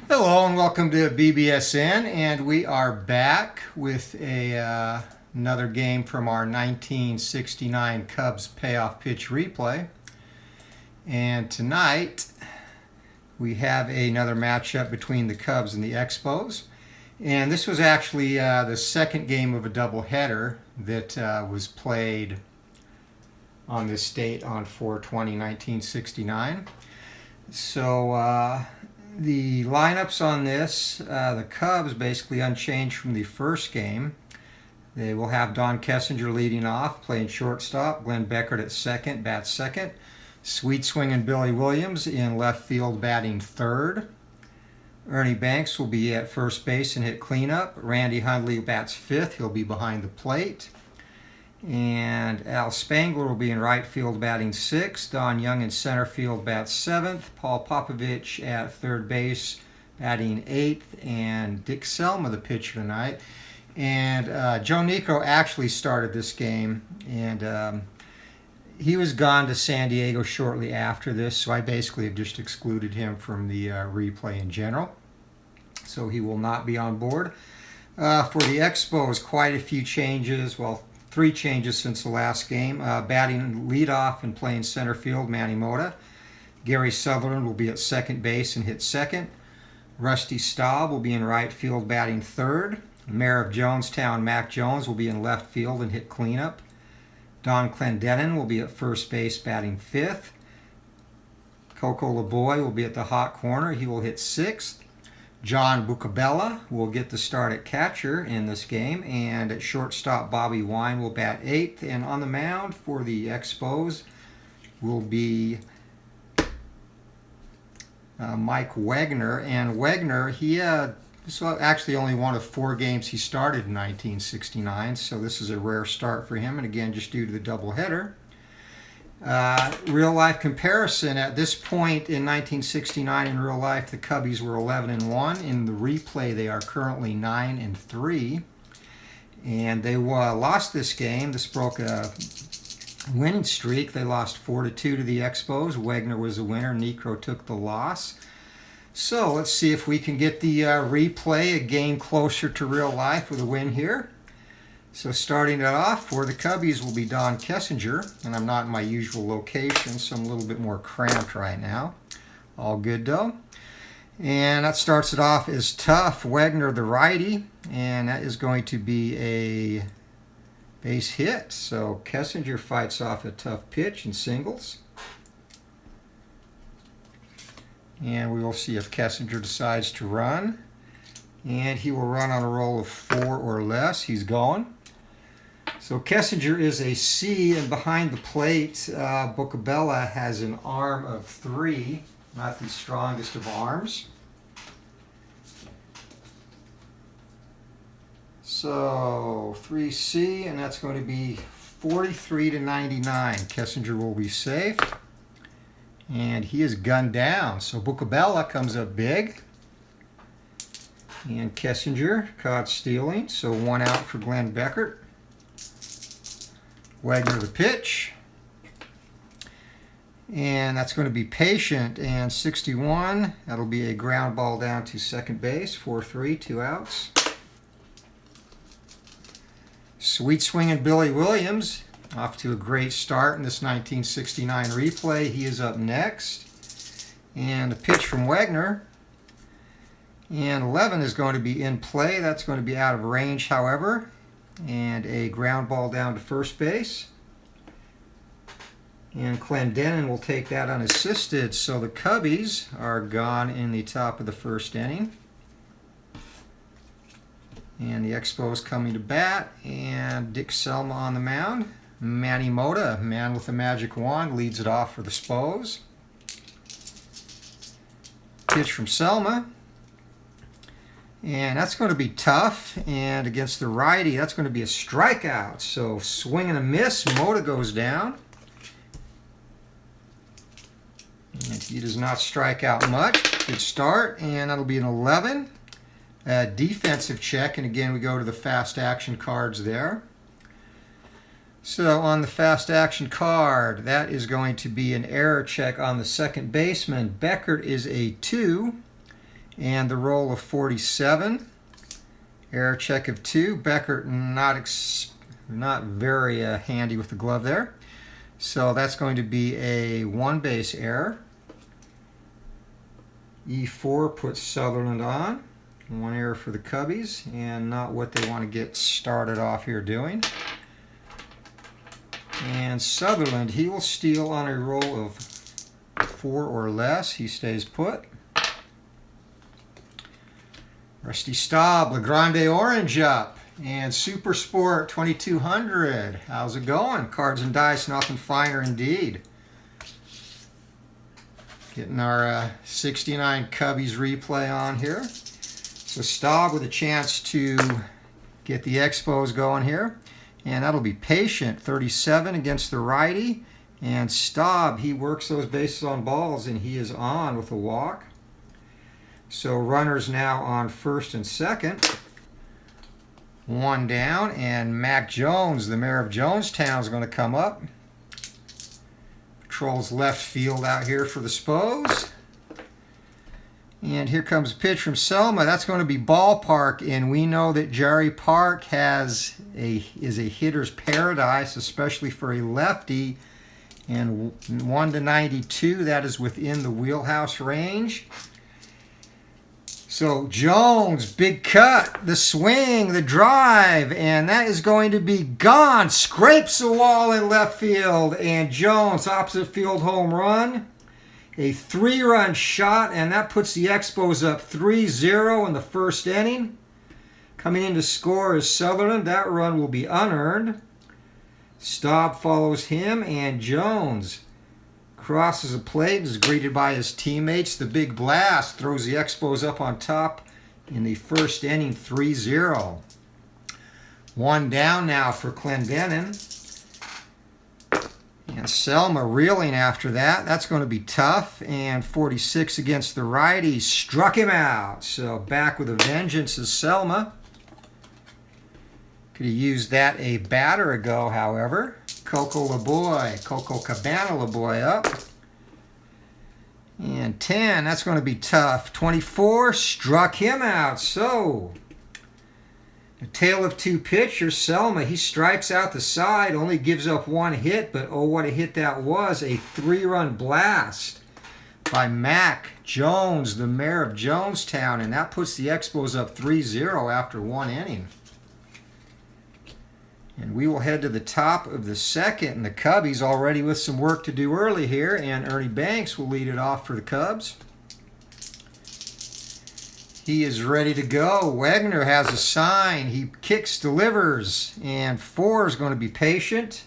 Hello and welcome to BBSN, and we are back with another game from our 1969 Cubs payoff pitch replay. And tonight we have another matchup between the Cubs and the Expos. And this was actually the second game of a doubleheader that was played on this date on 4/20/1969. So the lineups on this, the Cubs basically unchanged from the first game. They will have Don Kessinger leading off, playing shortstop. Glenn Beckert at second, bats second. Sweet swinging Billy Williams in left field, batting third. Ernie Banks will be at first base and hit cleanup. Randy Hundley bats fifth. He'll be behind the plate. And Al Spangler will be in right field batting sixth. Don Young in center field bats seventh. Paul Popovich at third base batting eighth. And Dick Selma, the pitcher tonight. And Joe Niekro actually started this game. And he was gone to San Diego shortly after this. So I basically have just excluded him from the replay in general. So he will not be on board. For the Expos, quite a few changes. Well, 3 changes since the last game. Batting leadoff and playing center field, Manny Mota. Gary Sutherland will be at second base and hit second. Rusty Staub will be in right field batting third. Mayor of Jonestown, Mac Jones, will be in left field and hit cleanup. Don Clendenin will be at first base batting fifth. Coco LeBoy will be at the hot corner. He will hit sixth. John Bucabella will get the start at catcher in this game, and at shortstop Bobby Wine will bat eighth. And on the mound for the Expos will be Mike Wagner. And Wagner, this was actually only one of 4 games he started in 1969, so this is a rare start for him, and again, just due to the doubleheader. Real life comparison, at this point in 1969 in real life, the Cubbies were 11-1. In the replay, they are currently 9-3. And they lost this game. This broke a winning streak. They lost 4-2 to the Expos. Wagner was the winner. Niekro took the loss. So let's see if we can get the replay a game closer to real life with a win here. So starting it off for the Cubbies will be Don Kessinger, and I'm not in my usual location, so I'm a little bit more cramped right now. All good though. And that starts it off as tough. Wagner the righty, and that is going to be a base hit. So Kessinger fights off a tough pitch and singles. And we will see if Kessinger decides to run. And he will run on a roll of 4 or less. He's going. So Kessinger is a C, and behind the plate, Bucabella has an arm of 3, not the strongest of arms. So 3C, and that's going to be 43-99. Kessinger will be safe, and he is gunned down. So Bucabella comes up big, and Kessinger caught stealing. So 1 out for Glenn Beckert. Wagner the pitch, and that's going to be patient, and 61, that'll be a ground ball down to second base, 4-3, 2 outs. Sweet swinging Billy Williams, off to a great start in this 1969 replay. He is up next, and a pitch from Wagner, and 11 is going to be in play. That's going to be out of range, however. And a ground ball down to first base. And Clendenin will take that unassisted. So the Cubbies are gone in the top of the first inning. And the Expos coming to bat. And Dick Selma on the mound. Manny Mota, man with a magic wand, leads it off for the Spos. Pitch from Selma. And that's going to be tough, and against the righty, that's going to be a strikeout. So swing and a miss, Mota goes down. And he does not strike out much. Good start, and that'll be an 11. Defensive check, and again we go to the fast action cards there. So on the fast action card, that is going to be an error check on the second baseman. Beckert is a 2. and the roll of 47. Error check of 2. Beckert not very handy with the glove there. So that's going to be a 1 base error. E4 puts Sutherland on. 1 error for the Cubbies, and not what they want to get started off here doing. And Sutherland, he will steal on a roll of 4 or less. He stays put. Rusty Staub, Le Grande Orange up. And Super Sport 2200. How's it going? Cards and dice, nothing finer indeed. Getting our 69 Cubbies replay on here. So Staub with a chance to get the Expos going here. And that'll be Patient, 37 against the righty. And Staub, he works those bases on balls, and he is on with a walk. So runners now on first and second. 1 down, and Mac Jones, the mayor of Jonestown, is going to come up. Patrols left field out here for the Spos. And here comes a pitch from Selma. That's going to be ballpark, and we know that Jerry Park is a hitter's paradise, especially for a lefty. And 1/92, that is within the wheelhouse range. So Jones, big cut, the swing, the drive, and that is going to be gone. Scrapes the wall in left field, and Jones, opposite field home run. A 3-run shot, and that puts the Expos up 3-0 in the first inning. Coming in to score is Sutherland. That run will be unearned. Staub follows him, and Jones crosses the plate and is greeted by his teammates. The big blast throws the Expos up on top in the first inning, 3-0. 1 down now for Clendenin. And Selma reeling after that. That's going to be tough. And 46 against the righty. Struck him out. So back with a vengeance is Selma. Could have used that a batter ago, however. Coco Cabana LeBoy up. And 10, that's going to be tough. 24, struck him out. So, a tale of 2 pitchers. Selma, he strikes out the side, only gives up 1 hit, but oh, what a hit that was. A 3-run blast by Mac Jones, the mayor of Jonestown, and that puts the Expos up 3-0 after 1 inning. And we will head to the top of the second, and the Cubbies already with some work to do early here, and Ernie Banks will lead it off for the Cubs. He is ready to go. Wegner has a sign. He kicks, delivers, and 4 is going to be Patient.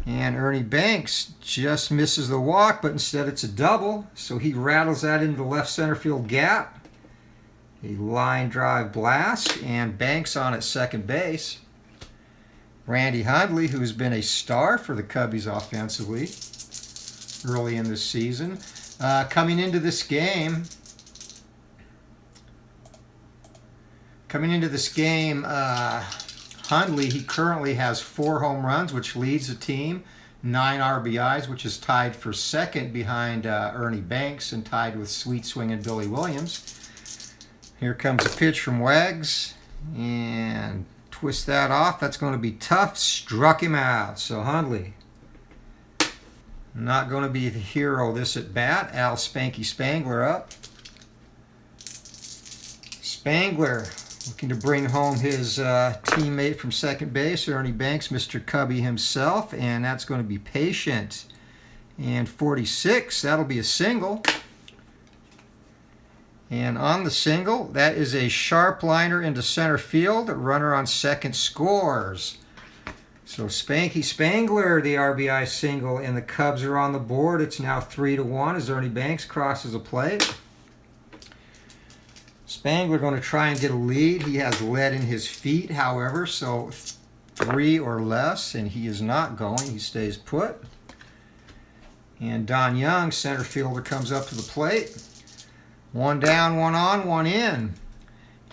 And Ernie Banks just misses the walk, but instead it's a double, so he rattles that into the left center field gap. A line drive blast, and Banks on at second base. Randy Hundley, who has been a star for the Cubbies offensively early in this season. Coming into this game, Hundley, he currently has 4 home runs, which leads the team. 9 RBIs, which is tied for second behind Ernie Banks and tied with Sweet Swing and Billy Williams. Here comes a pitch from Wags, and twist that off. That's going to be tough. Struck him out. So Hundley not going to be the hero this at bat. Al Spanky Spangler up. Spangler looking to bring home his teammate from second base, Ernie Banks, Mr. Cubby himself, and that's going to be Patient. And 46, that'll be a single. And on the single, that is a sharp liner into center field. Runner on second scores. So Spanky Spangler, the RBI single, and the Cubs are on the board. It's now 3-1 as Ernie Banks crosses a plate. Spangler going to try and get a lead. He has lead in his feet, however, so 3 or less, and he is not going. He stays put. And Don Young, center fielder, comes up to the plate. 1 down, 1 on, 1 in.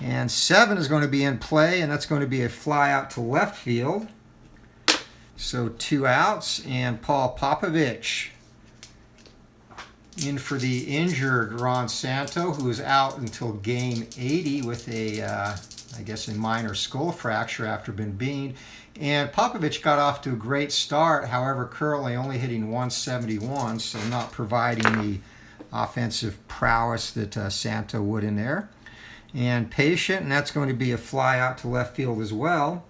And 7 is going to be in play, and that's going to be a fly out to left field. So 2 outs, and Paul Popovich In for the injured Ron Santo, who is out until game 80 with a, I guess, a minor skull fracture after being beamed. And Popovich got off to a great start, however, currently only hitting 171, so not providing the offensive prowess that Santo would in there. And Patient, and that's going to be a fly out to left field as well.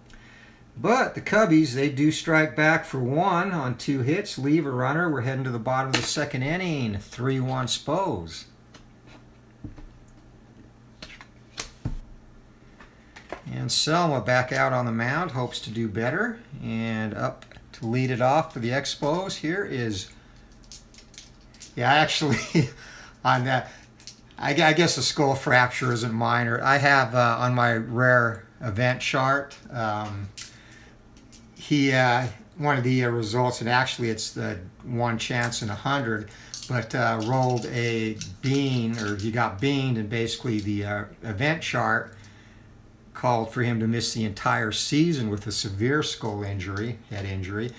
But the Cubbies, they do strike back for one on 2 hits, leave a runner. We're heading to the bottom of the second inning, 3-1 Expos. And Selma back out on the mound, hopes to do better. And up to lead it off for the Expos here is, yeah, actually, on that, I guess the skull fracture isn't minor. I have on my rare event chart, he one of the results, and actually it's the 1 chance in 100, but rolled a bean, or he got beaned, and basically the event chart called for him to miss the entire season with a severe skull injury, head injury,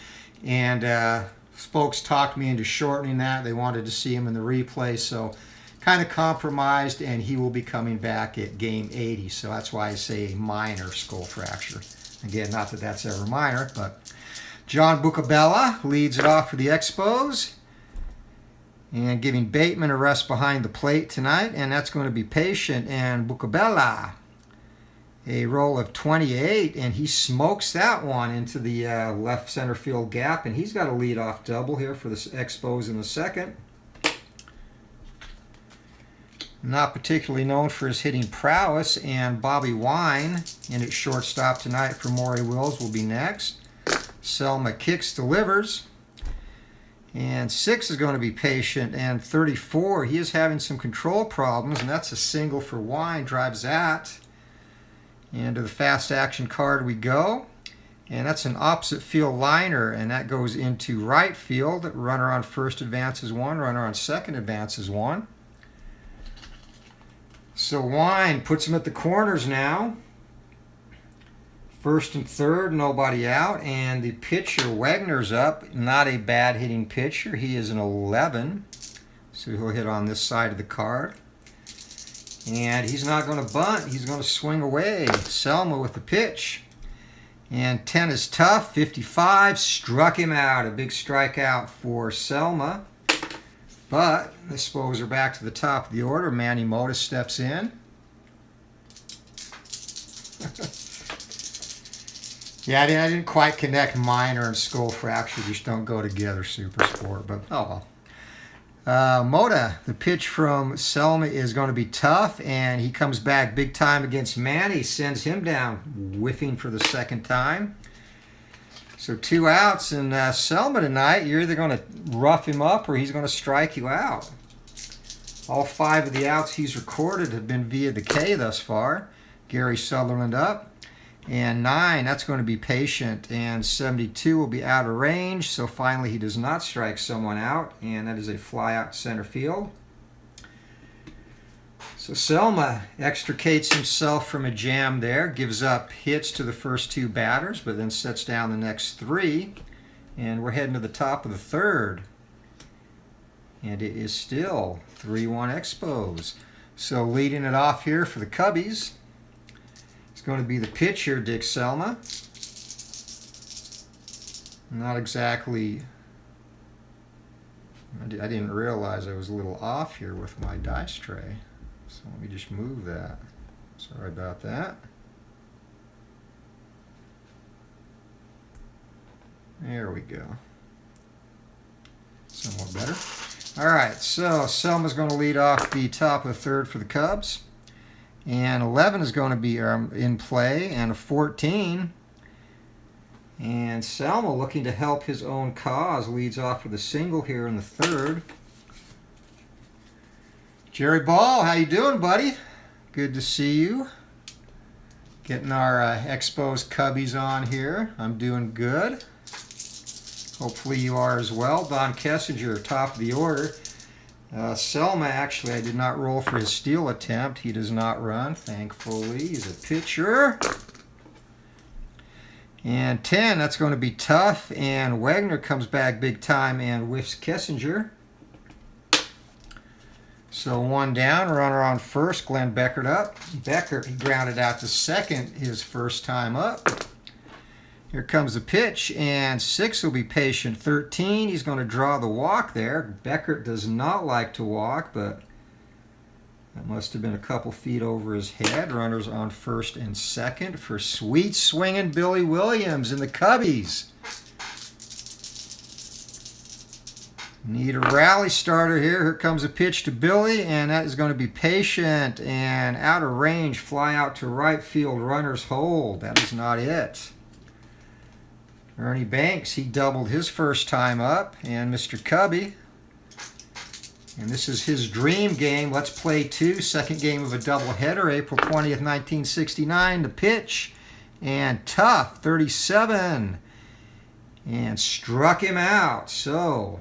and folks talked me into shortening that. They wanted to see him in the replay, so kind of compromised, and he will be coming back at game 80, so that's why I say a minor skull fracture. Again, not that that's ever minor, but John Bucabella leads it off for the Expos, and giving Bateman a rest behind the plate tonight, and that's going to be Patient. And Bucabella, a roll of 28, and he smokes that one into the left center field gap, and he's got a leadoff double here for the Expos in the second. Not particularly known for his hitting prowess, and Bobby Wine in at shortstop tonight for Maury Wills will be next. Selma kicks, delivers, and 6 is going to be Patient, and 34, he is having some control problems, and that's a single for Wine, drives that. And to the fast action card we go, and that's an opposite field liner, and that goes into right field. Runner on first advances 1, runner on second advances 1. So Wine puts him at the corners now. First and third, nobody out, and the pitcher Wagner's up. Not a bad hitting pitcher. He is an 11, so he'll hit on this side of the card. And he's not going to bunt. He's going to swing away. Selma with the pitch. And 10 is tough. 55 struck him out. A big strikeout for Selma. But the Expos are back to the top of the order. Manny Mota steps in. Yeah, I didn't quite connect minor and skull fracture. Just don't go together, Super Sport. But oh well. Mota, the pitch from Selma is going to be tough, and he comes back big time against Manny. Sends him down, whiffing for the second time. So 2 outs, and Selma tonight, you're either going to rough him up or he's going to strike you out. All 5 of the outs he's recorded have been via the K thus far. Gary Sutherland up. And 9, that's going to be Patient. And 72 will be out of range, so finally he does not strike someone out, and that is a fly out center field. So Selma extricates himself from a jam there, gives up hits to the first 2 batters, but then sets down the next 3. And we're heading to the top of the third. And it is still 3-1 Expos. So leading it off here for the Cubbies is going to be the pitcher, Dick Selma. Not exactly... I didn't realize I was a little off here with my dice tray. So let me just move that. Sorry about that. There we go. Somewhat better. All right, so Selma's going to lead off the top of the third for the Cubs. And 11 is going to be in play, and a 14. And Selma, looking to help his own cause, leads off with a single here in the third. Jerry Ball, how you doing, buddy? Good to see you. Getting our Expos Cubbies on here. I'm doing good. Hopefully you are as well. Don Kessinger, top of the order. Selma, actually, I did not roll for his steal attempt. He does not run, thankfully. He's a pitcher. And 10, that's going to be tough. And Wagner comes back big time and whiffs Kessinger. So one down, runner on first, Glenn Beckert up. Beckert, he grounded out to second his first time up. Here comes the pitch, and 6 will be patient. 13, he's going to draw the walk there. Beckert does not like to walk, but that must have been a couple feet over his head. Runners on first and second for sweet swinging Billy Williams and the Cubbies. Need a rally starter here. Here comes a pitch to Billy, and that is going to be patient and out of range. Fly out to right field. Runners hold. That is not it. Ernie Banks, he doubled his first time up, and Mr. Cubby. And this is his dream game. Let's play 2. Second game of a doubleheader, April 20th, 1969. The pitch, and tough, 37. And struck him out. So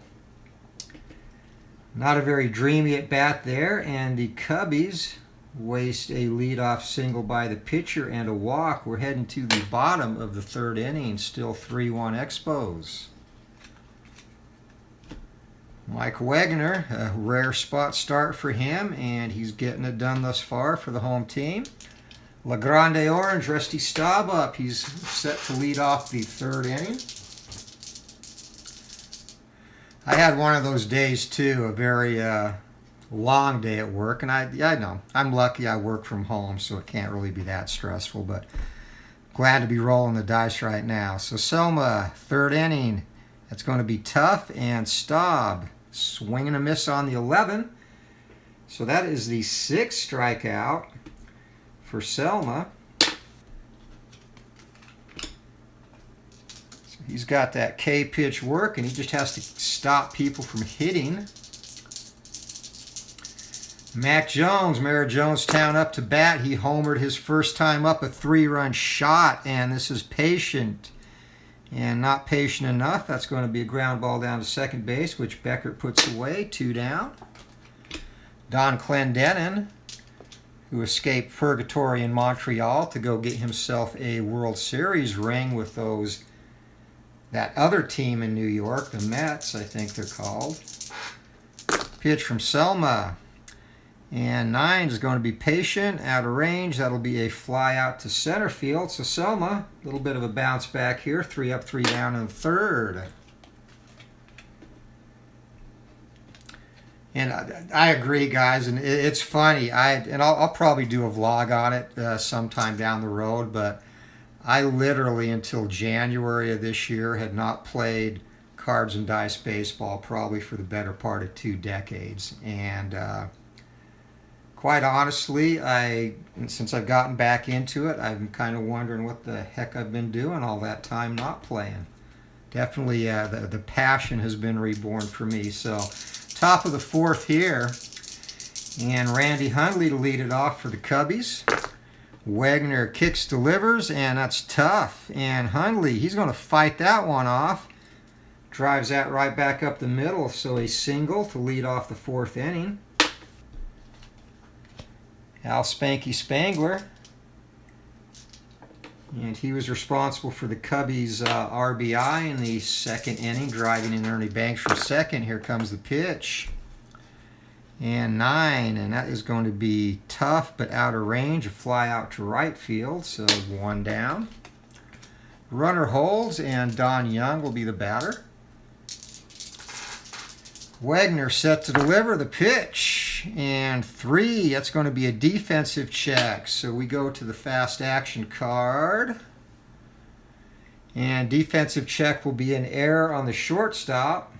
not a very dreamy at bat there, and the Cubbies waste a leadoff single by the pitcher and a walk. We're heading to the bottom of the third inning, still 3-1 Expos. Mike Wegner, a rare spot start for him, and he's getting it done thus far for the home team. La Grande Orange, Rusty Staub up. He's set to lead off the third inning. I had one of those days too, a very long day at work, and I know I'm lucky I work from home, so it can't really be that stressful, but glad to be rolling the dice right now. So Selma, third inning, that's going to be tough, and Staub swinging a miss on the 11. So that is the 6th strikeout for Selma. He's got that K pitch work, and he just has to stop people from hitting. Mac Jones, Mayor of Jonestown up to bat. He homered his first time up, a 3-run shot, and this is patient and not patient enough. That's going to be a ground ball down to second base, which Beckert puts away. 2 down. Don Clendenin, who escaped purgatory in Montreal to go get himself a World Series ring with that other team in New York, the Mets, I think they're called. Pitch from Selma. And 9 is going to be patient, out of range. That'll be a fly out to center field. So Selma, a little bit of a bounce back here. 3 up, 3 down in the third. And I agree, guys, and it's funny. I'll probably do a vlog on it sometime down the road, but I literally, until January of this year, had not played cards and dice baseball probably for the better part of 2 decades. And quite honestly, since I've gotten back into it, I'm kind of wondering what the heck I've been doing all that time not playing. Definitely the passion has been reborn for me. So top of the 4th here, and Randy Hundley to lead it off for the Cubbies. Wegner kicks, delivers, and that's tough. And Hundley, he's going to fight that one off. Drives that right back up the middle, so a single to lead off the 4th inning. Al Spanky Spangler, and he was responsible for the Cubbies' RBI in the 2nd inning, driving in Ernie Banks from second. Here comes the pitch. And 9, and that is going to be tough but out of range. A fly out to right field, so 1 down. Runner holds, and Don Young will be the batter. Wegner set to deliver the pitch, and 3, that's going to be a defensive check. So we go to the fast action card. And defensive check will be an error on the shortstop.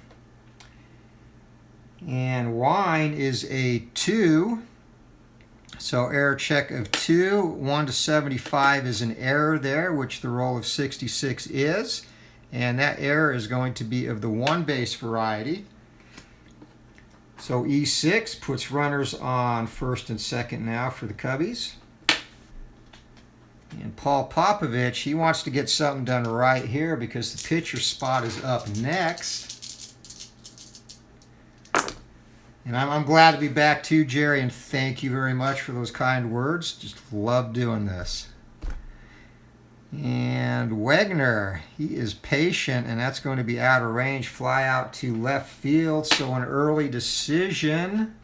And Wine is a 2. So error check of 2. 1 to 75 is an error there, which the roll of 66 is. And that error is going to be of the 1 base variety. So E6 puts runners on first and second now for the Cubbies. And Paul Popovich, he wants to get something done right here because the pitcher spot is up next. And I'm glad to be back too, Jerry, and thank you very much for those kind words. Just love doing this. And Wegner, he is patient, and that's going to be out of range. Fly out to left field, so an early decision.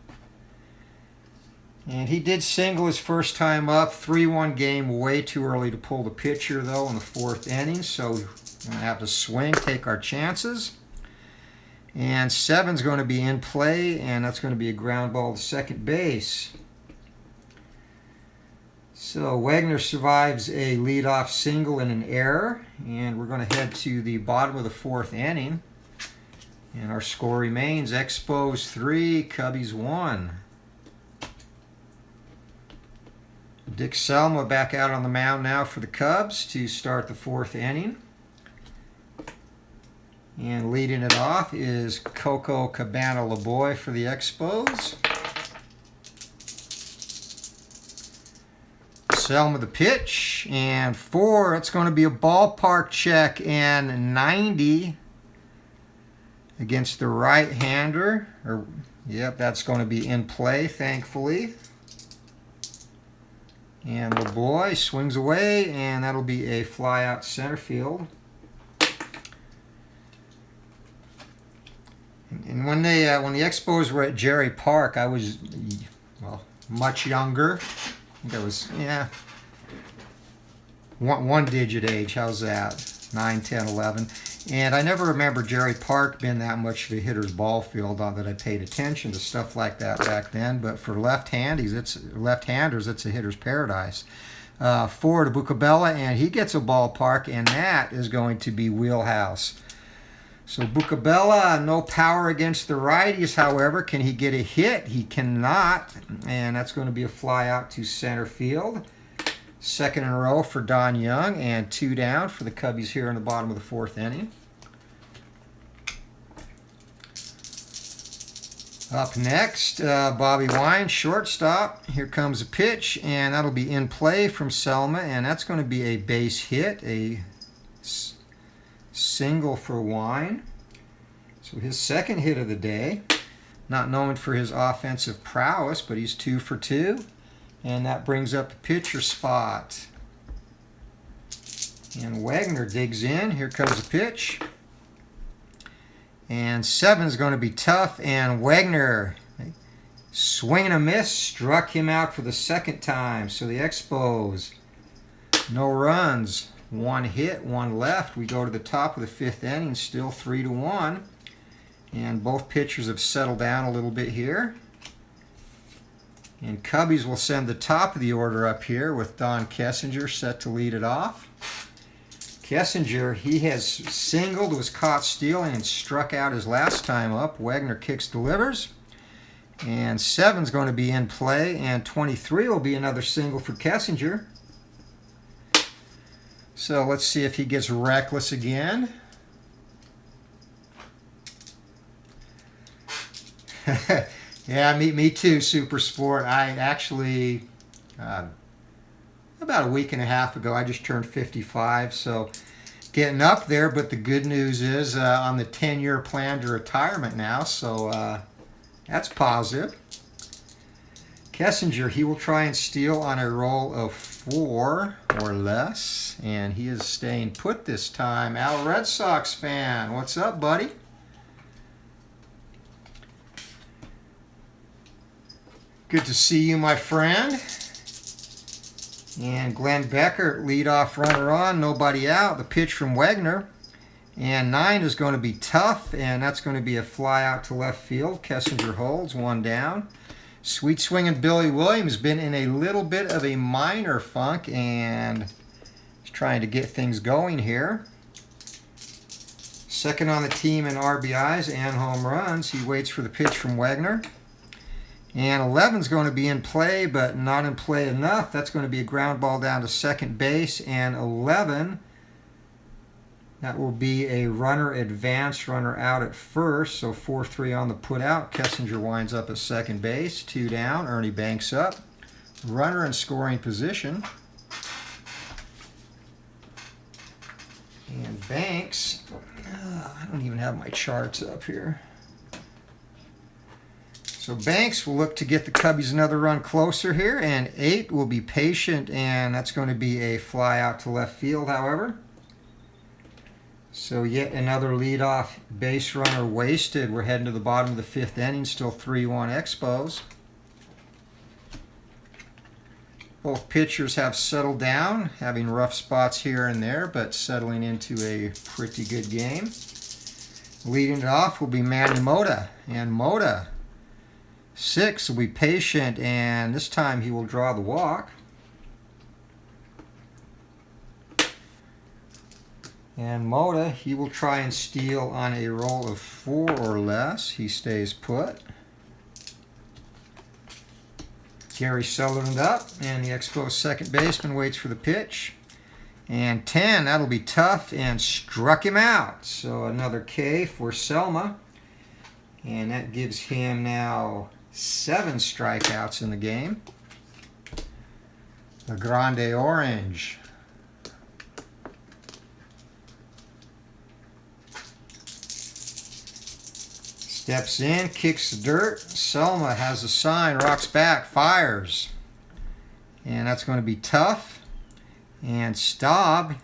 And he did single his first time up. 3-1 game, way too early to pull the pitcher, though, in the 4th inning. So we're going to have to swing, take our chances. And 7's going to be in play, and that's going to be a ground ball to second base. So Wagner survives a leadoff single and an error. And we're going to head to the bottom of the 4th inning. And our score remains Expos 3, Cubbies 1. Dick Selma back out on the mound now for the Cubs to start the 4th inning. And leading it off is Coco Cabana LaBoy for the Expos. Selma the pitch, and 4, it's going to be a ballpark check, and 90 against the right-hander. Yep, that's going to be in play, thankfully. And LaBoy swings away, and that'll be a fly out center field. And when the Expos were at Jerry Park, I was, well, much younger. I think I was, one digit age. How's that? 9, 10, 11. And I never remember Jerry Park being that much of a hitter's ball field, not that I paid attention to stuff like that back then. But for left-handers, it's a hitter's paradise. 4 to Bucabella, and he gets a ballpark, and that is going to be wheelhouse. So Bucabella, no power against the righties, however. Can he get a hit? He cannot, and that's going to be a fly out to center field. 2nd in a row for Don Young, and 2 down for the Cubbies here in the bottom of the 4th inning. Up next, Bobby Wine, shortstop. Here comes a pitch, and that'll be in play from Selma, and that's going to be a base hit, a single for Wine. So his 2nd hit of the day. Not known for his offensive prowess, but he's 2 for 2. And that brings up the pitcher spot. And Wagner digs in. Here comes the pitch. And 7 is going to be tough. And Wagner, swing and a miss, struck him out for the 2nd time. So the Expos, no runs. 1 hit, 1 left. We go to the top of the 5th inning, still 3-1. And both pitchers have settled down a little bit here. And Cubbies will send the top of the order up here with Don Kessinger set to lead it off. Kessinger, he has singled, was caught stealing, and struck out his last time up. Wagner kicks, delivers. And 7's going to be in play, and 23 will be another single for Kessinger. So let's see if he gets reckless again. Yeah, me too, Super Sport. I actually, about a week and a half ago, I just turned 55, so getting up there. But the good news is on the 10-year plan to retirement now, so that's positive. Kessinger, he will try and steal on a roll of 4 or less, and he is staying put this time. Al, Red Sox fan, what's up, buddy? Good to see you, my friend. And Glenn Becker, leadoff runner on, nobody out. The pitch from Wagner. And 9 is going to be tough, and that's going to be a fly out to left field. Kessinger holds, 1 down. Sweet swinging Billy Williams been in a little bit of a minor funk, and he's trying to get things going here. 2nd on the team in RBIs and home runs. He waits for the pitch from Wagner. And 11's going to be in play, but not in play enough. That's going to be a ground ball down to second base. And 11, that will be a runner advance, runner out at first. So 4-3 on the put out. Kessinger winds up at second base. 2 down. Ernie Banks up. Runner in scoring position. And Banks, I don't even have my charts up here. So Banks will look to get the Cubbies another run closer here, and 8 will be patient, and that's going to be a fly out to left field, however. So yet another leadoff base runner wasted. We're heading to the bottom of the 5th inning, still 3-1 Expos. Both pitchers have settled down, having rough spots here and there, but settling into a pretty good game. Leading it off will be Manny Mota, and Mota, 6, will be patient, and this time he will draw the walk. And Mota, he will try and steal on a roll of 4 or less. He stays put. Gary Sutherland up, and the Expos second baseman waits for the pitch. And 10, that'll be tough, and struck him out. So another K for Selma. And that gives him now 7 strikeouts in the game. The Grande Orange. Steps in, kicks the dirt. Selma has a sign, rocks back, fires. And that's going to be tough. And Staub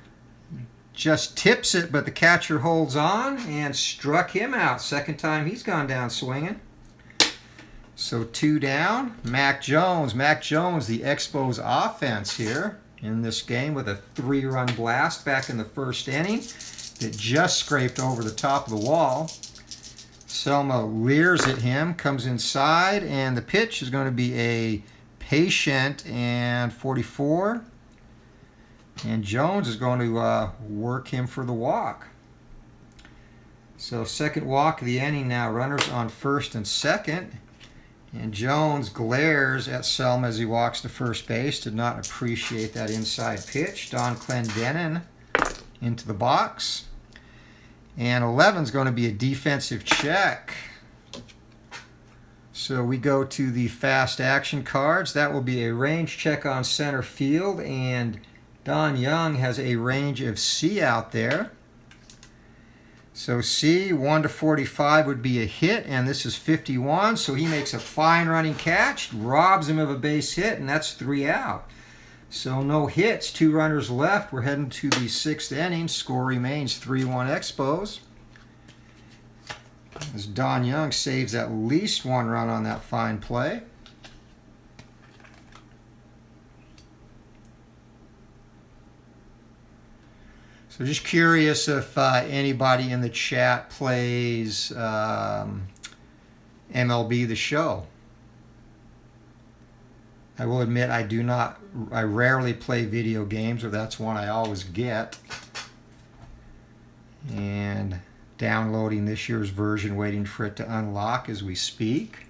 just tips it, but the catcher holds on and struck him out. Second time he's gone down swinging. So 2 down. Mac Jones, the Expos offense here in this game with a 3-run blast back in the first inning that just scraped over the top of the wall. Selma leers at him, comes inside, and the pitch is going to be a patient and 44. And Jones is going to work him for the walk. So second walk of the inning now, runners on first and second. And Jones glares at Selma as he walks to first base. Did not appreciate that inside pitch. Don Clendenin into the box. And 11 is going to be a defensive check. So we go to the fast action cards. That will be a range check on center field. And Don Young has a range of C out there. So C, 1 to 45 would be a hit, and this is 51. So he makes a fine running catch, robs him of a base hit, and that's 3 out. So no hits, 2 runners left. We're heading to the 6th inning. Score remains 3-1 Expos. As Don Young saves at least 1 run on that fine play. So just curious if anybody in the chat plays MLB The Show. I will admit I rarely play video games, or that's one I always get. And downloading this year's version, waiting for it to unlock as we speak.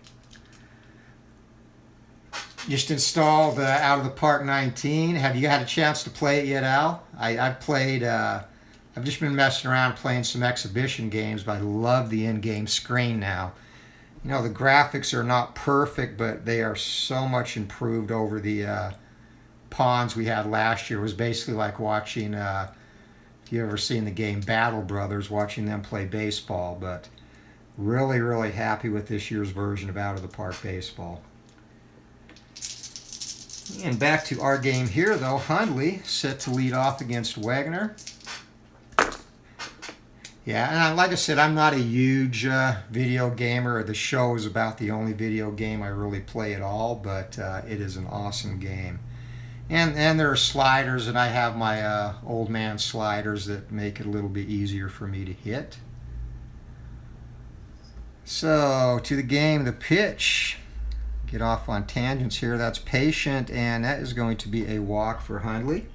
Just installed Out of the Park 19. Have you had a chance to play it yet, Al? I've played, I've just been messing around playing some exhibition games, but I love the in-game screen now. You know, the graphics are not perfect, but they are so much improved over the pawns we had last year. It was basically like watching, if you ever seen the game Battle Brothers, watching them play baseball. But really, really happy with this year's version of Out of the Park Baseball. And back to our game here, though. Hundley set to lead off against Wagner. Yeah, and like I said, I'm not a huge video gamer. The show is about the only video game I really play at all, but it is an awesome game. And there are sliders, and I have my old man sliders that make it a little bit easier for me to hit. So, to the game, the pitch. Get off on tangents here. That's patient, and that is going to be a walk for Hundley.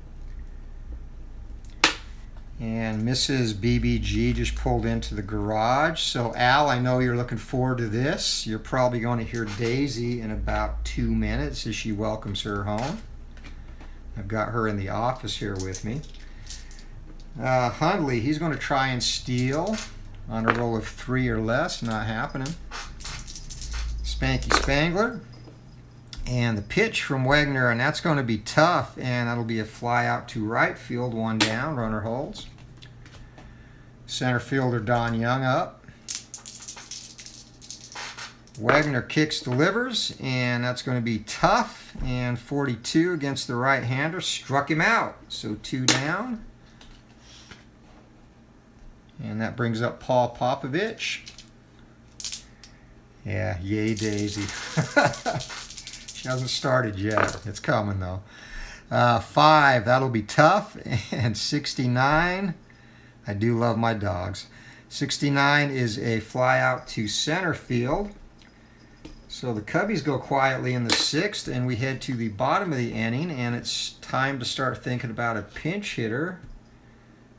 And Mrs. BBG just pulled into the garage. So Al, I know you're looking forward to this. You're probably going to hear Daisy in about 2 minutes as she welcomes her home. I've got her in the office here with me. Hundley, he's going to try and steal on a roll of 3 or less. Not happening. Spanky Spangler. And the pitch from Wagner, and that's going to be tough, and that'll be a fly out to right field, 1 down, runner holds. Center fielder Don Young up. Wagner kicks, delivers, and that's going to be tough, and 42 against the right-hander, struck him out, so 2 down. And that brings up Paul Popovich. Yeah, yay Daisy. She hasn't started yet. It's coming though. 5, that'll be tough. And 69, I do love my dogs. 69 is a fly out to center field. So the Cubbies go quietly in the 6th, and we head to the bottom of the inning, and it's time to start thinking about a pinch hitter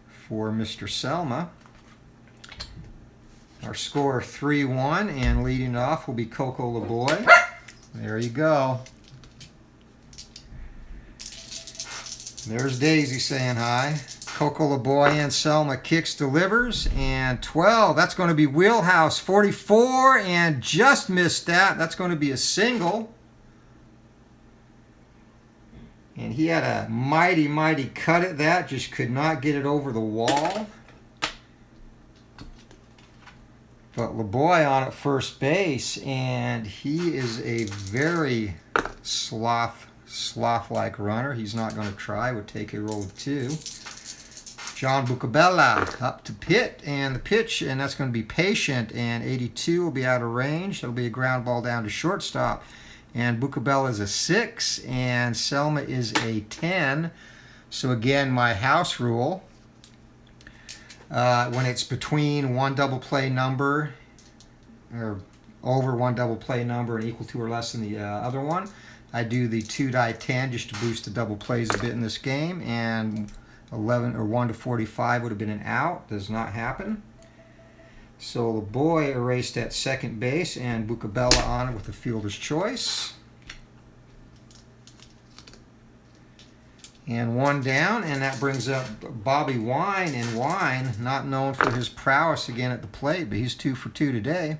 for Mr. Selma. Our score 3-1, and leading off will be Coco LeBoy. There you go. There's Daisy saying hi. Coco LeBoy and Selma kicks, delivers, and 12. That's going to be Wheelhouse. 44, and just missed that. That's going to be a single. And he had a mighty, mighty cut at that. Just could not get it over the wall. But LeBoy on at first base, and he is a very sloth-like runner. He's not going to try. Would take a roll of 2. John Bucabella up to Pitt, and the pitch, and that's going to be patient, and 82 will be out of range. That'll be a ground ball down to shortstop. And Bucabella is a 6, and Selma is a 10. So again, my house rule, when it's between one double play number, or over one double play number and equal to or less than the other one, I do the 2-die-10 just to boost the double plays a bit in this game. And 11 or 1 to 45 would have been an out. Does not happen. So the boy erased at second base, and Bucabella on it with the fielder's choice. And 1 down, and that brings up Bobby Wine. And Wine, not known for his prowess again at the plate, but he's 2 for 2 today.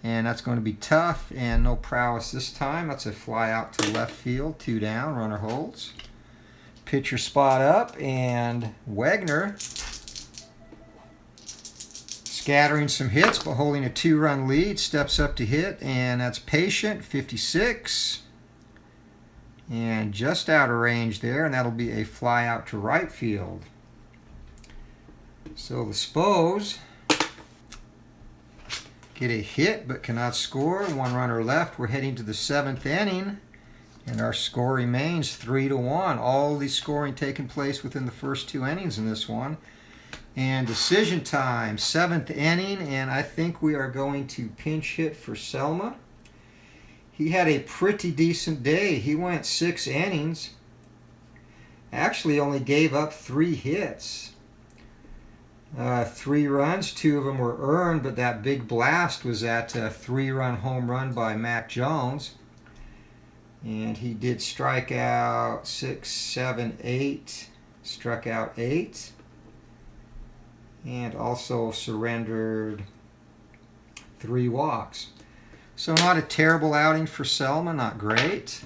And that's going to be tough, and no prowess this time. That's a fly out to left field, 2 down, runner holds. Pitcher spot up, and Wagner scattering some hits, but holding a 2-run lead, steps up to hit, and that's patient, 56. And just out of range there, and that'll be a fly out to right field. So the Spos get a hit, but cannot score. 1 runner left. We're heading to the 7th inning, and our score remains 3-1. All the scoring taking place within the first 2 innings in this one. And decision time, 7th inning, and I think we are going to pinch hit for Selma. He had a pretty decent day. He went 6 innings. Actually only gave up 3 hits. 3 runs, 2 of them were earned, but that big blast was that 3-run home run by Mac Jones. And he did strike out 6, 7, 8, struck out 8, and also surrendered 3 walks. So not a terrible outing for Selma, not great.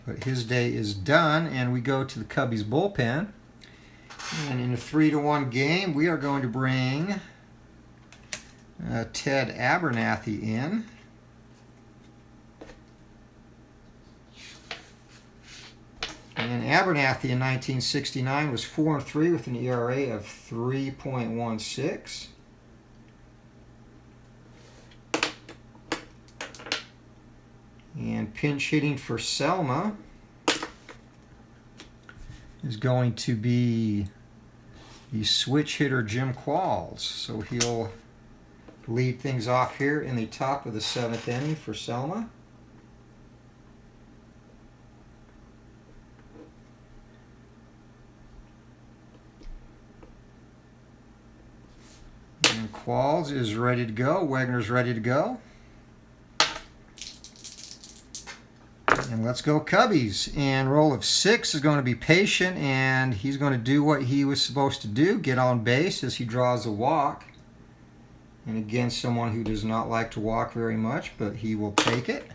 But his day is done, and we go to the Cubbies bullpen. And in a 3-1 game, we are going to bring Ted Abernathy in. And Abernathy in 1969 was 4-3 with an ERA of 3.16. And pinch hitting for Selma is going to be the switch hitter Jim Qualls. So he'll lead things off here in the top of the 7th inning for Selma. And Qualls is ready to go. Wagner's ready to go. And let's go Cubbies. And roll of 6 is going to be patient, and he's going to do what he was supposed to do, get on base as he draws a walk. And again, someone who does not like to walk very much, but he will take it.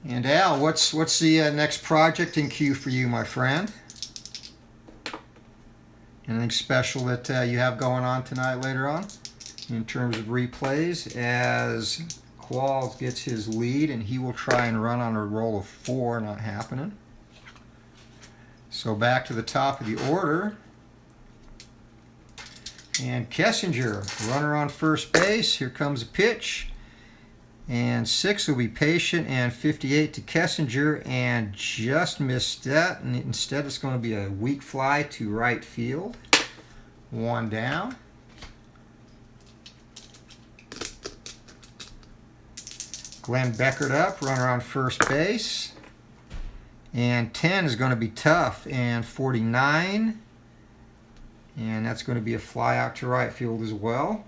And Al, what's the next project in queue for you, my friend? Anything special that you have going on tonight later on? In terms of replays, as Qualls gets his lead, and he will try and run on a roll of 4, not happening. So back to the top of the order. And Kessinger, runner on first base. Here comes a pitch. And 6 will be patient, and 58 to Kessinger, and just missed that. And instead it's going to be a weak fly to right field. 1 down. Glenn Beckert up, runner on first base. And 10 is going to be tough, and 49. And that's going to be a fly out to right field as well.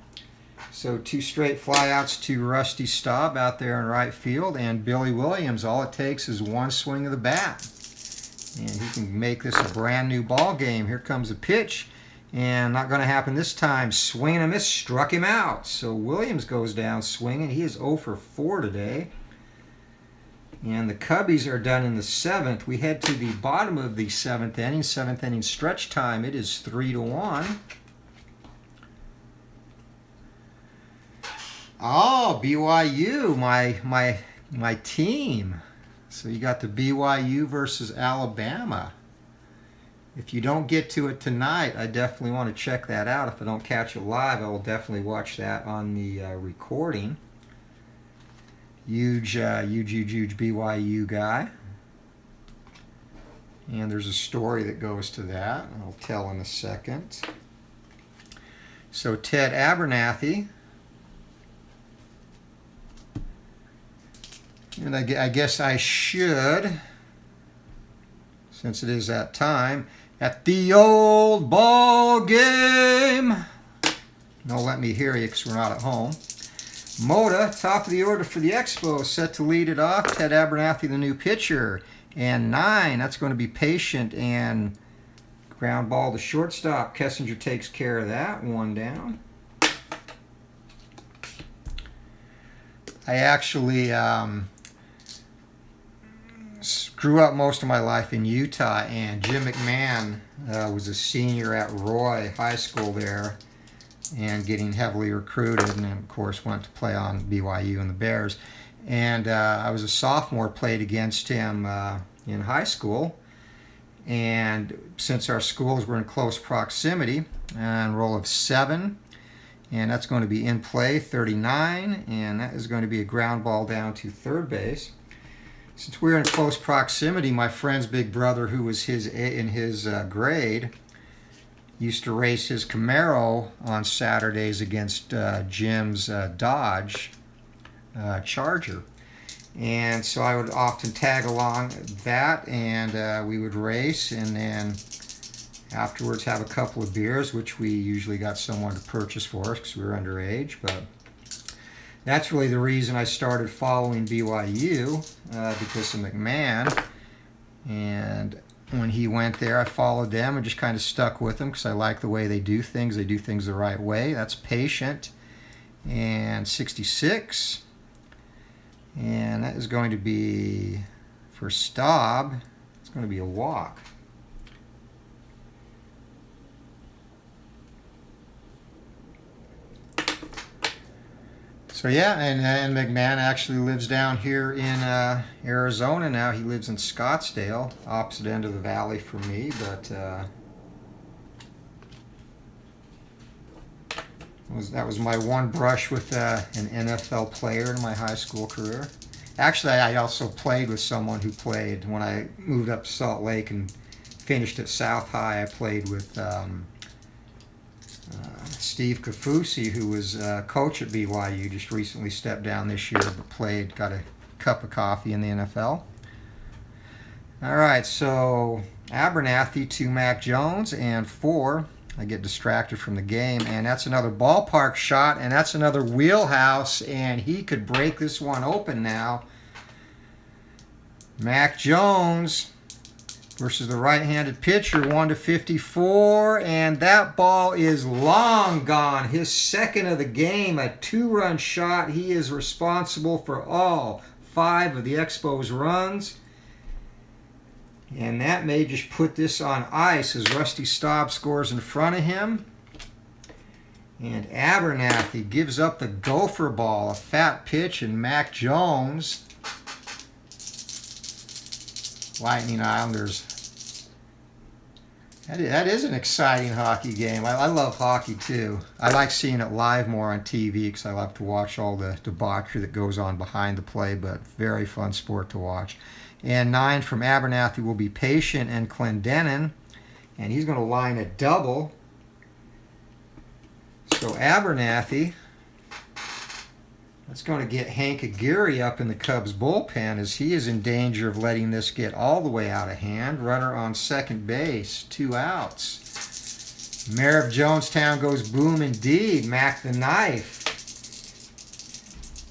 So 2 straight flyouts to Rusty Staub out there in right field, and Billy Williams, all it takes is 1 swing of the bat. And he can make this a brand new ball game. Here comes a pitch, and not going to happen this time. Swing and a miss, struck him out. So Williams goes down swinging. He is 0 for 4 today. And the Cubbies are done in the 7th. We head to the bottom of the 7th inning. 7th inning stretch time. It is 3-1. Oh, BYU, my team. So you got the BYU versus Alabama. If you don't get to it tonight, I definitely want to check that out. If I don't catch it live, I will definitely watch that on the recording. Huge BYU guy. And there's a story that goes to that. I'll tell in a second. So Ted Abernathy. And I guess I should, since it is that time, at the old ball game. Don't let me hear you because we're not at home. Moda, top of the order for the Expos, set to lead it off. Ted Abernathy, the new pitcher. And 9, that's going to be patient and ground ball to shortstop. Kessinger takes care of that. 1 down. I actually grew up most of my life in Utah, and Jim McMahon was a senior at Roy High School there and getting heavily recruited, and of course went to play on BYU and the Bears. And I was a sophomore, played against him in high school, and since our schools were in close proximity, and roll of 7, and that's going to be in play, 39, and that is going to be a ground ball down to third base. Since we were in close proximity, my friend's big brother, who was in his grade, used to race his Camaro on Saturdays against Jim's Dodge Charger. And so I would often tag along that, and we would race, and then afterwards have a couple of beers, which we usually got someone to purchase for us because we were underage. But that's really the reason I started following BYU, because of McMahon. And when he went there, I followed them and just kind of stuck with them because I like the way they do things. They do things the right way. That's patient. And 66. And that is going to be, for Staub, it's going to be a walk. So yeah, and McMahon actually lives down here in Arizona now. He lives in Scottsdale, opposite end of the valley from me, but that was my one brush with an NFL player in my high school career. Actually, I also played with someone who played, when I moved up to Salt Lake and finished at South High, I played with Steve Kafusi, who was coach at BYU, just recently stepped down this year, but played, got a cup of coffee in the NFL. All right, so Abernathy to Mac Jones, and 4. I get distracted from the game, and that's another ballpark shot, and that's another wheelhouse, and he could break this one open now. Mac Jones versus the right-handed pitcher, 1-54, and that ball is long gone. His second of the game, a 2-run shot. He is responsible for all 5 of the Expos runs. And that may just put this on ice as Rusty Staub scores in front of him. And Abernathy gives up the gopher ball, a fat pitch, and Mac Jones, Lightning Islanders, That is an exciting hockey game. I love hockey too. I like seeing it live more on TV because I like to watch all the debauchery that goes on behind the play, but very fun sport to watch. And 9 from Abernathy will be Patient and Clendenin, and he's going to line a double. So Abernathy, that's going to get Hank Aguirre up in the Cubs bullpen as he is in danger of letting this get all the way out of hand. Runner on second base, 2 outs. Mayor of Jonestown goes boom indeed. Mac the Knife.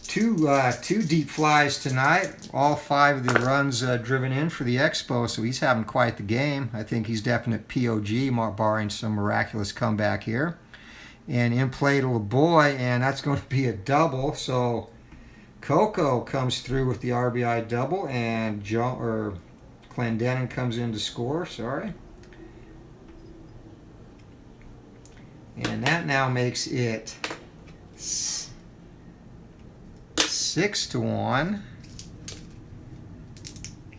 Two deep flies tonight. All 5 of the runs driven in for the Expos, so he's having quite the game. I think he's definite POG, barring some miraculous comeback here. And in play to LeBoy, and that's going to be a double. So Coco comes through with the RBI double, and Clendenin comes in to score. Sorry. And that now makes it 6-1.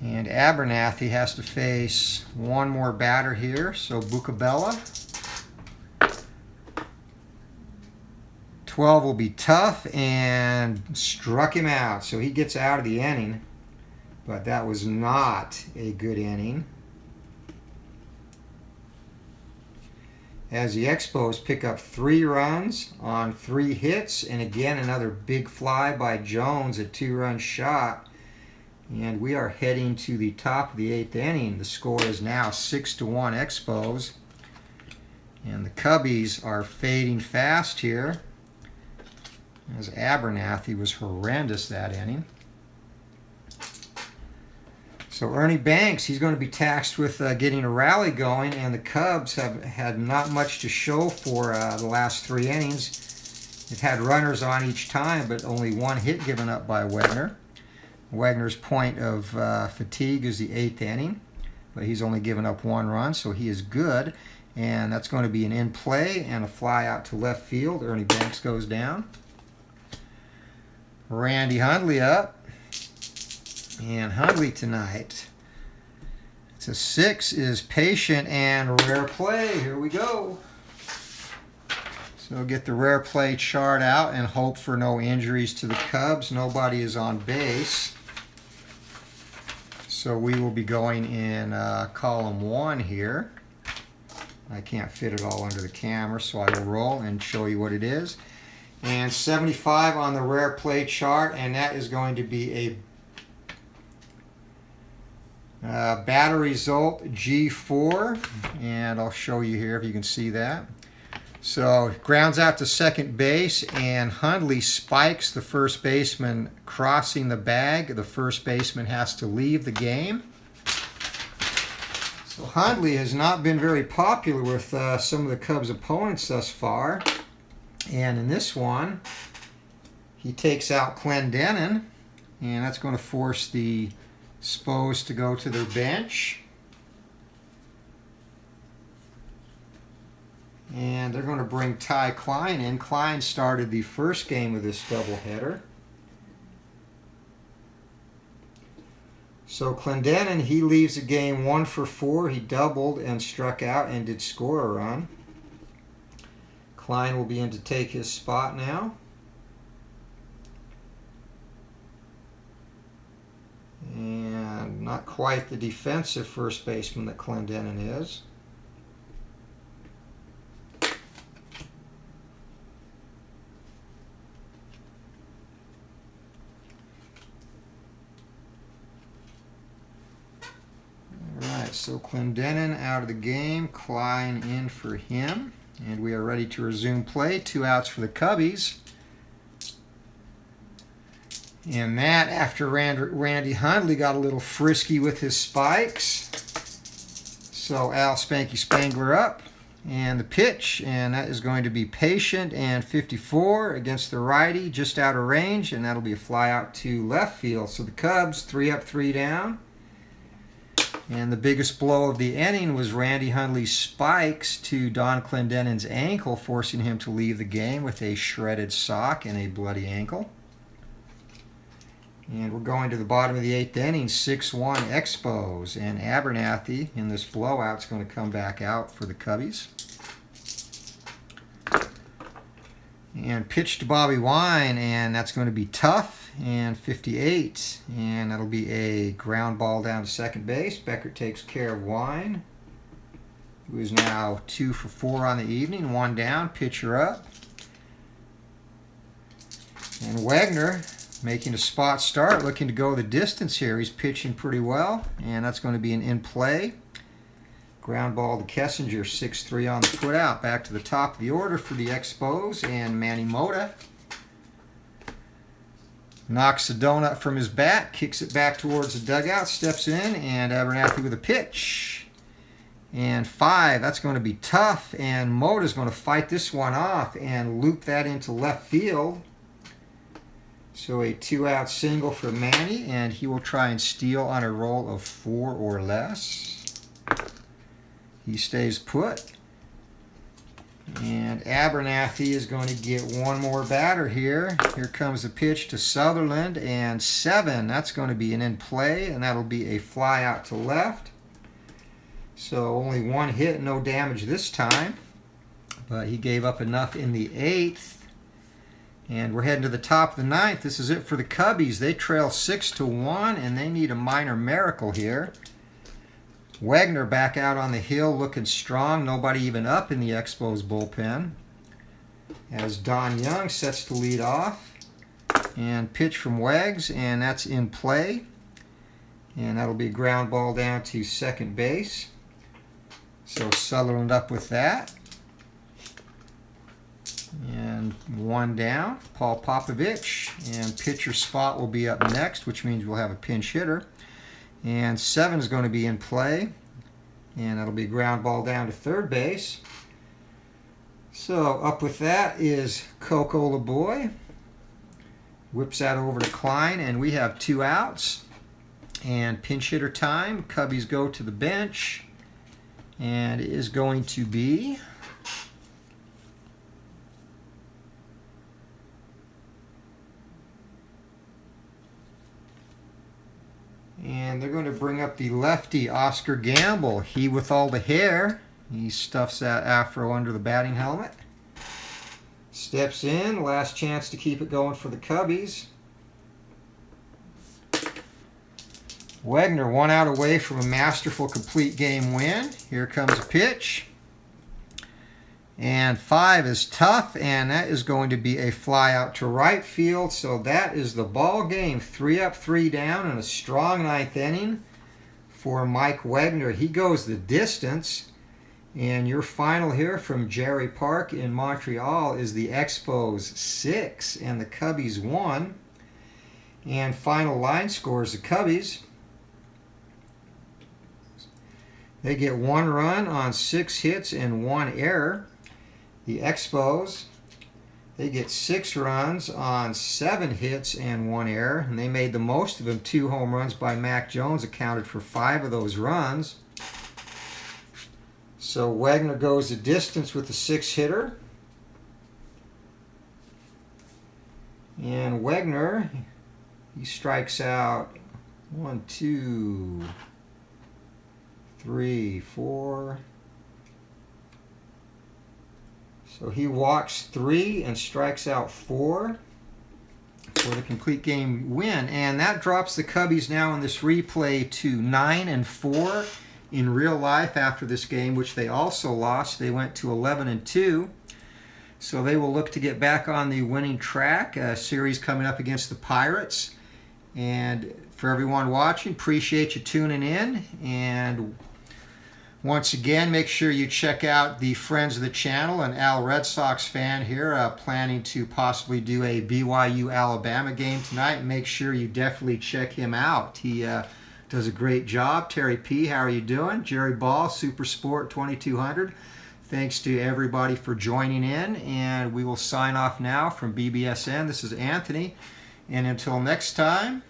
And Abernathy has to face one more batter here. So Bucabella. 12 will be tough, and struck him out. So he gets out of the inning, but that was not a good inning. As the Expos pick up 3 runs on 3 hits, and again another big fly by Jones, a 2-run shot. And we are heading to the top of the 8th inning. The score is now 6-1 Expos. And the Cubbies are fading fast here, as Abernathy was horrendous that inning. So Ernie Banks, he's going to be taxed with getting a rally going, and the Cubs have had not much to show for the last 3 innings. They've had runners on each time, but only 1 hit given up by Wegner. Wegner's point of fatigue is the 8th inning, but he's only given up 1 run, so he is good. And that's going to be an in play and a fly out to left field. Ernie Banks goes down. Randy Hundley up. And Hundley tonight. So 6 is Patient and Rare Play. Here we go. So get the Rare Play chart out and hope for no injuries to the Cubs. Nobody is on base. So we will be going in column 1 here. I can't fit it all under the camera, so I will roll and show you what it is. And 75 on the Rare Play chart, and that is going to be a batter result G4, and I'll show you here if you can see that. So grounds out to second base, and Hundley spikes the first baseman crossing the bag. The first baseman has to leave the game. So Hundley has not been very popular with some of the Cubs opponents thus far. And in this one, he takes out Clendenin, and that's going to force the Expos to go to their bench. And they're going to bring Ty Klein in. Klein started the first game of this doubleheader. So Clendenin, he leaves the game 1 for 4. He doubled and struck out and did score a run. Klein will be in to take his spot now. And not quite the defensive first baseman that Clendenin is. Alright, so Clendenin out of the game, Klein in for him. And we are ready to resume play. 2 outs for the Cubbies. And that, after Randy Hundley got a little frisky with his spikes. So Al Spanky Spangler up. And the pitch, and that is going to be Patient and 54 against the righty, just out of range. And that'll be a fly out to left field. So the Cubs, 3 up, 3 down. And the biggest blow of the inning was Randy Hundley's spikes to Don Clendenin's ankle, forcing him to leave the game with a shredded sock and a bloody ankle. And we're going to the bottom of the 8th inning, 6-1 Expos. And Abernathy in this blowout is going to come back out for the Cubbies. And pitch to Bobby Wine, and that's going to be tough, and 58. And that'll be a ground ball down to second base. Beckert takes care of Wine, who is now 2 for 4 on the evening. 1 down, pitcher up. And Wagner making a spot start, looking to go the distance here. He's pitching pretty well, and that's going to be an in play. Ground ball to Kessinger, 6-3 on the put out. Back to the top of the order for the Expos, and Manny Mota knocks the donut from his bat, kicks it back towards the dugout, steps in, and Abernathy with a pitch. And 5, that's going to be tough, and Mota's going to fight this one off and loop that into left field. So a 2-out single for Manny, and he will try and steal on a roll of 4 or less. He stays put. And Abernathy is going to get one more batter here. Here comes the pitch to Sutherland, and 7. That's going to be an in play, and that'll be a fly out to left. So only 1 hit, no damage this time. But he gave up enough in the 8th. And we're heading to the top of the 9th. This is it for the Cubbies. They trail 6-1, and they need a minor miracle here. Wagner back out on the hill looking strong. Nobody even up in the Expos bullpen. As Don Young sets the lead off. And pitch from Wags, and that's in play. And that'll be a ground ball down to second base. So Sutherland up with that. And 1 down, Paul Popovich, and pitcher spot will be up next, which means we'll have a pinch hitter. And 7 is going to be in play, and that'll be a ground ball down to third base. So up with that is Coco LeBoy. Whips that over to Klein, and we have 2 outs. And pinch hitter time, Cubbies go to the bench, and it is going to be and they're going to bring up the lefty, Oscar Gamble. He with all the hair. He stuffs that afro under the batting helmet. Steps in. Last chance to keep it going for the Cubbies. Wagner 1 out away from a masterful complete game win. Here comes a pitch. And 5 is tough, and that is going to be a fly out to right field. So that is the ball game. 3 up, 3 down, and a strong 9th inning for Mike Wagner. He goes the distance. And your final here from Jerry Park in Montreal is the Expos 6 and the Cubbies 1. And final line scores: the Cubbies, they get 1 run on 6 hits and 1 error. The Expos, they get 6 runs on 7 hits and 1 error, and they made the most of them. 2 home runs by Mac Jones accounted for 5 of those runs. So Wagner goes the distance with the 6-hitter. And Wagner, he strikes out 1, 2, 3, 4. So he walks 3 and strikes out 4 for the complete game win. And that drops the Cubbies now in this replay to 9-4 in real life after this game, which they also lost. They went to 11-2. So they will look to get back on the winning track. A series coming up against the Pirates. And for everyone watching, appreciate you tuning in. And once again, make sure you check out the friends of the channel. An Al Red Sox fan here planning to possibly do a BYU-Alabama game tonight. Make sure you definitely check him out. He does a great job. Terry P., how are you doing? Jerry Ball, Super Sport 2200. Thanks to everybody for joining in. And we will sign off now from BBSN. This is Anthony. And until next time,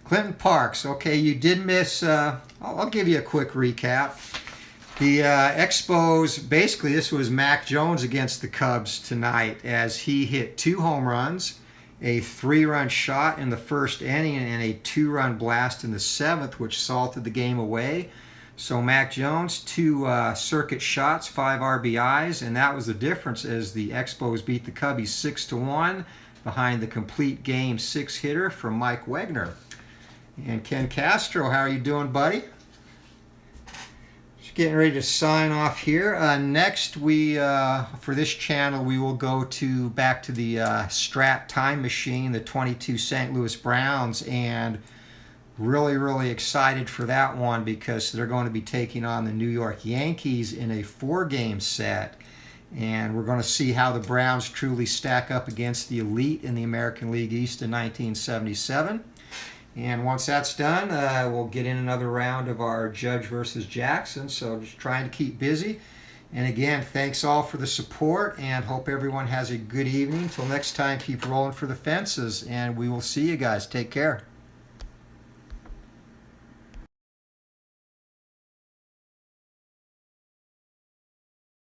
Clinton Parks. Okay, you did miss, I'll give you a quick recap. The Expos, basically this was Mac Jones against the Cubs tonight as he hit 2 home runs a 3-run shot in the first inning and a 2-run blast in the 7th, which salted the game away. So Mac Jones, 2 circuit shots, 5 RBIs, and that was the difference as the Expos beat the Cubbies 6-1 behind the complete game 6-hitter from Mike Wegner. And Ken Castro, how are you doing, buddy? Just getting ready to sign off here. Next, we for this channel, we will go back to the Strat time machine, the 22 St. Louis Browns, and really excited for that one because they're going to be taking on the New York Yankees in a 4-game set. And we're going to see how the Browns truly stack up against the elite in the American League East in 1977. And once that's done, we'll get in another round of our Judge versus Jackson. So just trying to keep busy. And again, thanks all for the support and hope everyone has a good evening. Till next time, keep rolling for the fences, and we will see you guys. Take care.